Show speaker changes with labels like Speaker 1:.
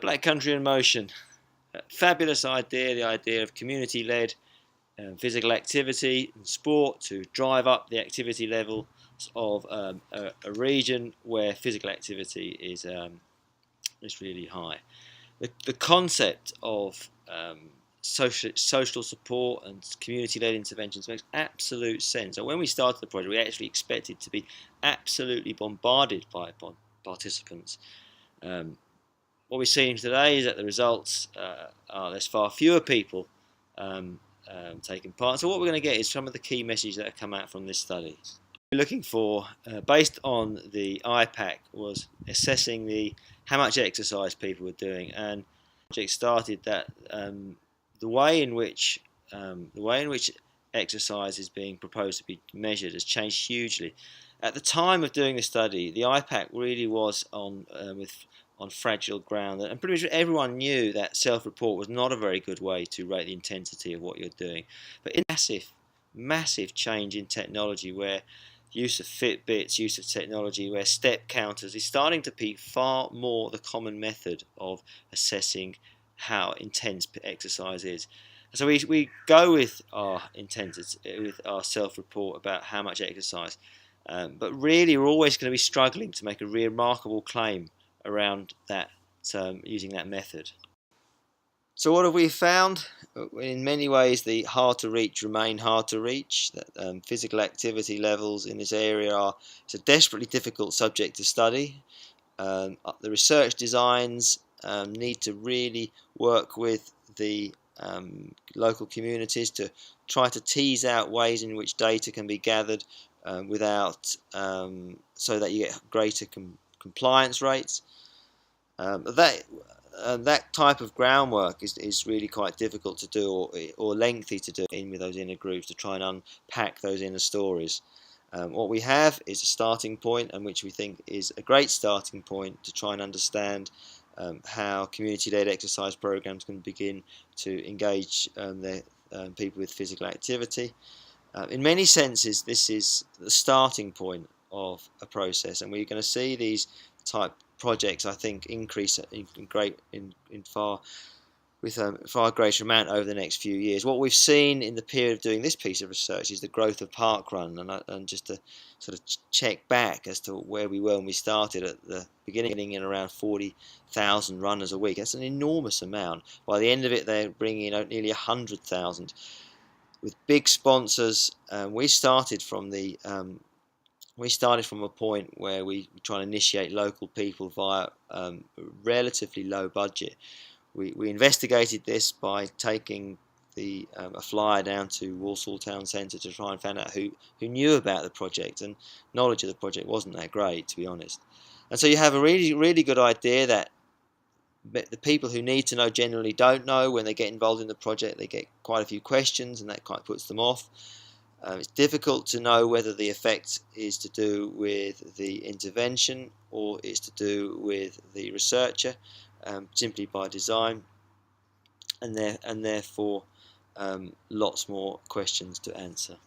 Speaker 1: Black Country in Motion. Fabulous idea, the idea of community-led physical activity and sport to drive up the activity level of a region where physical activity is really high. The concept of social support and community-led interventions makes absolute sense. So when we started the project, we actually expected to be absolutely bombarded by participants. What we're seeing today is that the results are there's far fewer people taking part. So what we're going to get is some of the key messages that have come out from this study. We're looking for, based on the IPAQ, was assessing how much exercise people were doing, and the project started that the way in which exercise is being proposed to be measured has changed hugely. At the time of doing the study, the IPAQ really was on fragile ground, and pretty much everyone knew that self-report was not a very good way to rate the intensity of what you're doing. But in massive change in technology, where use of Fitbits, use of technology, where step counters is starting to be far more the common method of assessing how intense exercise is. So we go with our intensity, with our self-report about how much exercise, but really we're always going to be struggling to make a remarkable claim around that using that method. So what have we found? In many ways, the hard to reach remain hard to reach. That physical activity levels in this area it's a desperately difficult subject to study. The research designs need to really work with the local communities to try to tease out ways in which data can be gathered without so that you get greater compliance rates. That type of groundwork is really quite difficult to do or lengthy to do in with those inner groups to try and unpack those inner stories. What we have is a starting point, and which we think is a great starting point to try and understand how community-led exercise programs can begin to engage people with physical activity. In many senses, this is the starting point of a process, and we're going to see these type projects, I think, increase with a far greater amount over the next few years. What we've seen in the period of doing this piece of research is the growth of parkrun, and just to sort of check back as to where we were when we started at the beginning, in around 40,000 runners a week. That's an enormous amount. By the end of it, they're bringing in nearly 100,000 with big sponsors. We started from a point where we try to initiate local people via relatively low budget. We investigated this by taking a flyer down to Walsall Town Centre to try and find out who knew about the project, and knowledge of the project wasn't that great, to be honest. And so you have a really good idea that the people who need to know generally don't know. When they get involved in the project, they get quite a few questions, and that quite puts them off. It's difficult to know whether the effect is to do with the intervention or is to do with the researcher, simply by design, and therefore lots more questions to answer.